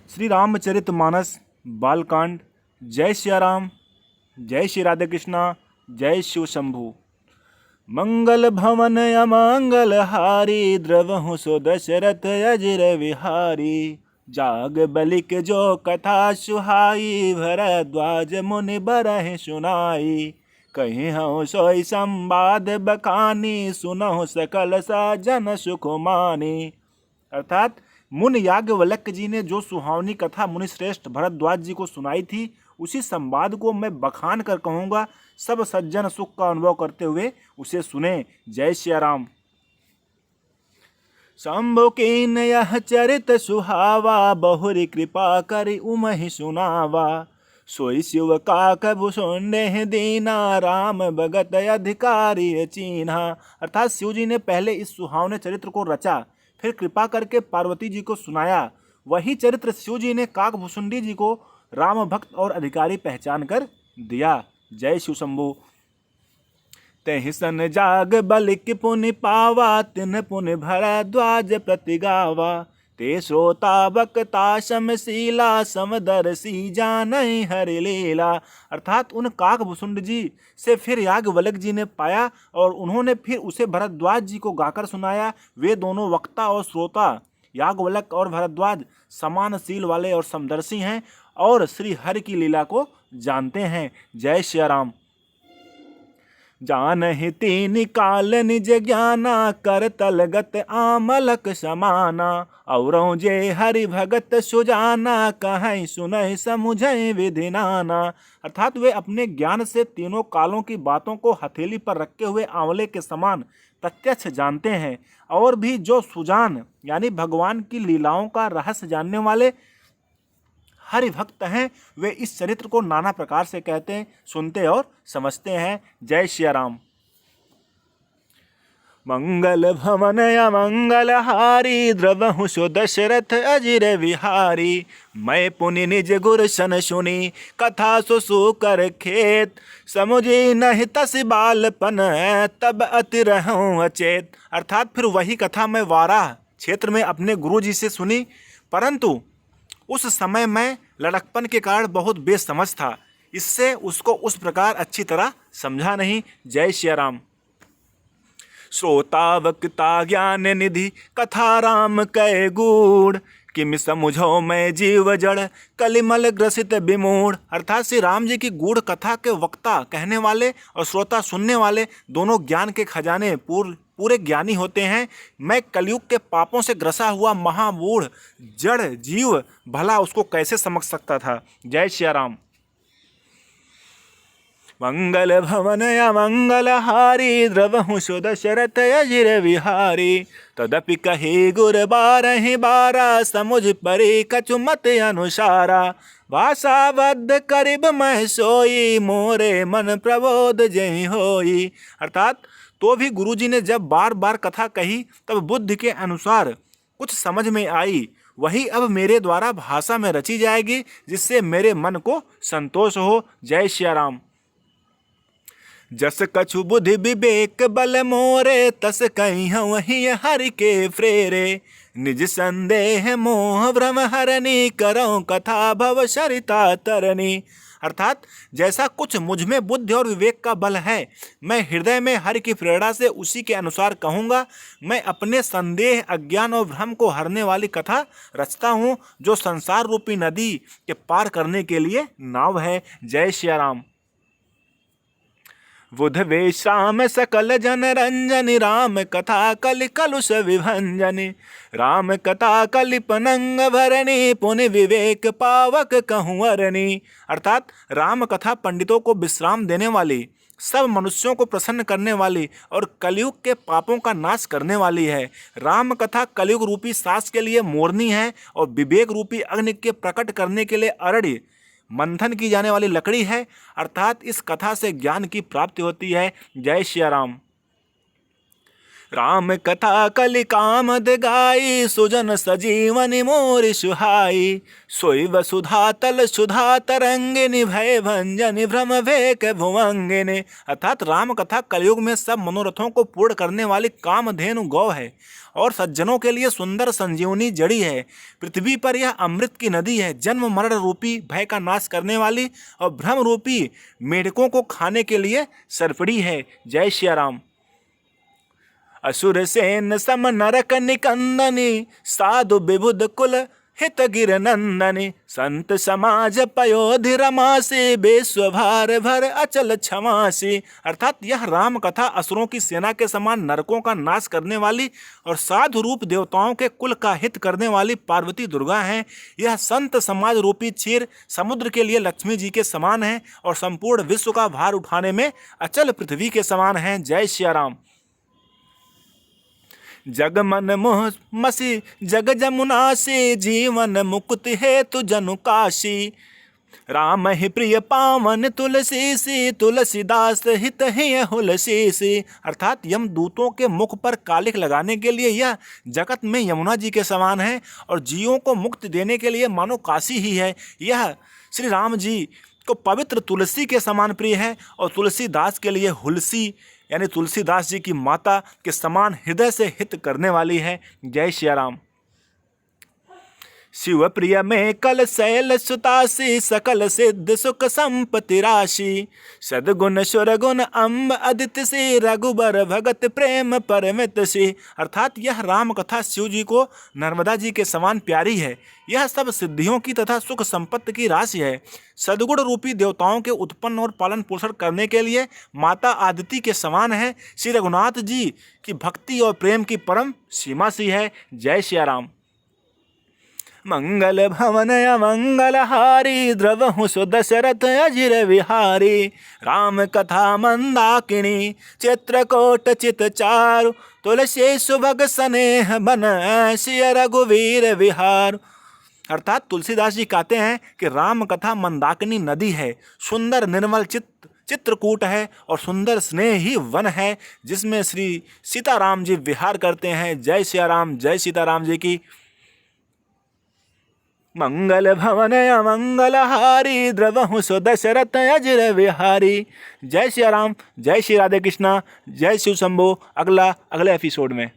श्री रामचरितमानस बालकांड। जय सिया राम, जय श्री राधे कृष्णा, जय शिव शंभु। मंगल भवन अमंगल हारी, द्रवहु सो दशरथ अजिर विहारी। जाग बलिक जो कथा सुहाई, भरद्वाज मुनि बरहि सुनाई। कहीं हूँ सोई संवाद बखानी, सुनहु सकल साजन सुख मानी। अर्थात मुनि याज्ञवल्क्य जी ने जो सुहावनी कथा मुनि श्रेष्ठ भरद्वाज जी को सुनाई थी, उसी संवाद को मैं बखान कर कहूँगा। सब सज्जन सुख का अनुभव करते हुए उसे सुने। जय सिया राम। शंभु कीन यह चरित सुहावा, बहुरी कृपा करि उमहि सुनावा। सोई शिव काक भुसुंडे दीना, राम भगत अधिकारी चीन्हा। अर्थात शिव जी ने पहले इस सुहावने चरित्र को रचा, फिर कृपा करके पार्वती जी को सुनाया। वही चरित्र शिव जी ने काकभुसुंडी जी को राम भक्त और अधिकारी पहचान कर दिया। जय शिव शंभु। तेहि सन जाग बलिक पुनि पावा, तिन पुनि भरद्वाज प्रति गावा। ते श्रोता बक्ता समशीला, समदर्शी जानहि हरि लीला। अर्थात उन काकभुसुंड जी से फिर याज्ञवल्क्य जी ने पाया और उन्होंने फिर उसे भरद्वाज जी को गाकर सुनाया। वे दोनों वक्ता और श्रोता, याज्ञवल्क्य और भरद्वाज, समानशील वाले और समदर्शी हैं और श्री हरि की लीला को जानते हैं। जय सिया राम। जानहि तीन काल निज ज्ञाना, कर तलगत आमलक समाना। औरों जे हरि भगत सुजाना, कहीं सुनहि समुझहि विधि नाना। अर्थात वे अपने ज्ञान से तीनों कालों की बातों को हथेली पर रखे हुए आंवले के समान प्रत्यक्ष जानते हैं। और भी जो सुजान यानी भगवान की लीलाओं का रहस्य जानने वाले हरि भक्त हैं, वे इस चरित्र को नाना प्रकार से कहते, सुनते और समझते हैं। जय सिया राम। मंगल भवन अमंगल हारी, द्रवहु सो दशरथ अजिर विहारी। मैं पुनि निज गुर सन सुनी, कथा सो कर खेत। समुझी नहीं तस बालपन, तब अति रहूं अचेत। अर्थात फिर वही कथा मैं वाराह क्षेत्र में अपने गुरु जी से सुनी, परंतु उस समय मैं लड़कपन के कारण बहुत बेसमझ था, इससे उसको उस प्रकार अच्छी तरह समझा नहीं। जय सिया राम। श्रोता वक्ता ज्ञान निधि, कथा राम कै गूढ़। किम समुझो मैं जीव जड़, कलिमल ग्रसित विमूढ़। अर्थात श्री राम जी की गूढ़ कथा के वक्ता कहने वाले और श्रोता सुनने वाले दोनों ज्ञान के खजाने पूरे ज्ञानी होते हैं। मैं कलयुग के पापों से ग्रसा हुआ महामूढ़ जड़ जीव भला उसको कैसे समझ सकता था। जय सिया राम। मंगल भवन अमंगल हारी, द्रवहु सो दशरथ अजिर विहारी। तदपि कही गुर बारहि बारा, समुझ परि कछु मत अनुसारा। भाषाबद्ध करिब मैं सोई, मोरे मन प्रबोध जहि होई। अर्थात तो भी गुरुजी ने जब बार बार कथा कही तब बुद्धि के अनुसार कुछ समझ में आई, वही अब मेरे द्वारा भाषा में रची जाएगी, जिससे मेरे मन को संतोष हो। जय सिया राम। जस कछु बुद्धि विवेक बल मोरे, तस कहीं वही हरि के फ्रेरे। निज संदेह मोह भ्रम हरनी, करो कथा भव सरिता तरनी। अर्थात जैसा कुछ मुझ में बुद्धि और विवेक का बल है, मैं हृदय में हरि की प्रेरणा से उसी के अनुसार कहूँगा। मैं अपने संदेह, अज्ञान और भ्रम को हरने वाली कथा रचता हूँ, जो संसार रूपी नदी के पार करने के लिए नाव है। जय सिया राम। बुध वेशाम सकल जन रंजनि, राम कथा कलि कलुष विभंजनि। राम कथा कलिपनंग भरणी, पुनि विवेक पावक कहूँ अरणी। अर्थात राम कथा पंडितों को विश्राम देने वाली, सब मनुष्यों को प्रसन्न करने वाली और कलयुग के पापों का नाश करने वाली है। राम कथा कलयुग रूपी सास के लिए मोरनी है और विवेक रूपी अग्नि के प्रकट करने के लिए अरण्य मंथन की जाने वाली लकड़ी है। अर्थात इस कथा से ज्ञान की प्राप्ति होती है। जय सिया राम। राम कथा कलि कामद गाई, सुजन सजीवनि मोरि सुहाई। सोई वसुधा तल सुधा तरंगिनी, भय भंजनि भ्रम भेक भुवंगिनी। अर्थात राम कथा कलयुग में सब मनोरथों को पूर्ण करने वाली कामधेनु गौ है और सज्जनों के लिए सुंदर संजीवनी जड़ी है। पृथ्वी पर यह अमृत की नदी है, जन्म मरण रूपी भय का नाश करने वाली और भ्रम रूपी मेढकों को खाने के लिए सरपड़ी है। जय श्री राम। असुर सेन सम नरक निकंदनी, साधु विबुध कुल हित गिर नंदनी। संत समाज पयोधि रमासी, बेस्वभार भर अचल क्षमासी। अर्थात यह राम कथा असुरों की सेना के समान नरकों का नाश करने वाली और साधु रूप देवताओं के कुल का हित करने वाली पार्वती दुर्गा है। यह संत समाज रूपी क्षीर समुद्र के लिए लक्ष्मी जी के समान है और संपूर्ण विश्व का भार उठाने में अचल पृथ्वी के समान है। जय श्री राम। जग मन मोह मसी जग जमुना से, जीवन मुक्ति हेतु जनु काशी। राम ही प्रिय पावन तुलसी सी, तुलसीदास हित है हुलसी सी। अर्थात यमदूतों के मुख पर कालिख लगाने के लिए यह जगत में यमुना जी के समान है और जीवों को मुक्ति देने के लिए मानो काशी ही है। यह श्री राम जी को पवित्र तुलसी के समान प्रिय है और तुलसीदास के लिए हुलसी यानी तुलसीदास जी की माता के समान हृदय से हित करने वाली है। जय श्री राम। शिव प्रिय में कल शैल सुतासी, सकल सिद्ध सुख संपत्ति राशि। सदगुण सुरगुण अम्ब अदित से, रघुबर भगत प्रेम परमित से। अर्थात यह राम कथा शिव जी को नर्मदा जी के समान प्यारी है। यह सब सिद्धियों की तथा सुख संपत्ति की राशि है। सदगुण रूपी देवताओं के उत्पन्न और पालन पोषण करने के लिए माता आदिति के समान है। श्री रघुनाथ जी की भक्ति और प्रेम की परम सीमा सी है। जय श्री राम। मंगल भवन अमंगल हारी, द्रवहु सुदशरथ अजिर विहारी। राम कथा मंदाकिनी, चित्रकोट चित चारु। तुलसी सुभग स्नेह बन, सिय रघुवीर विहार। अर्थात तुलसीदास जी कहते हैं कि राम कथा मंदाकिनी नदी है, सुंदर निर्मल चित्रकूट है और सुंदर स्नेह ही वन है जिसमें श्री सीताराम जी विहार करते हैं। जय श्री राम। जय सीताराम जी की। मंगल भवन अमंगल हारी, द्रवहु सुदशरथ अजिर विहारी। जय श्री राम। जय श्री राधे कृष्णा। जय शिव शंभो। अगले एपिसोड में।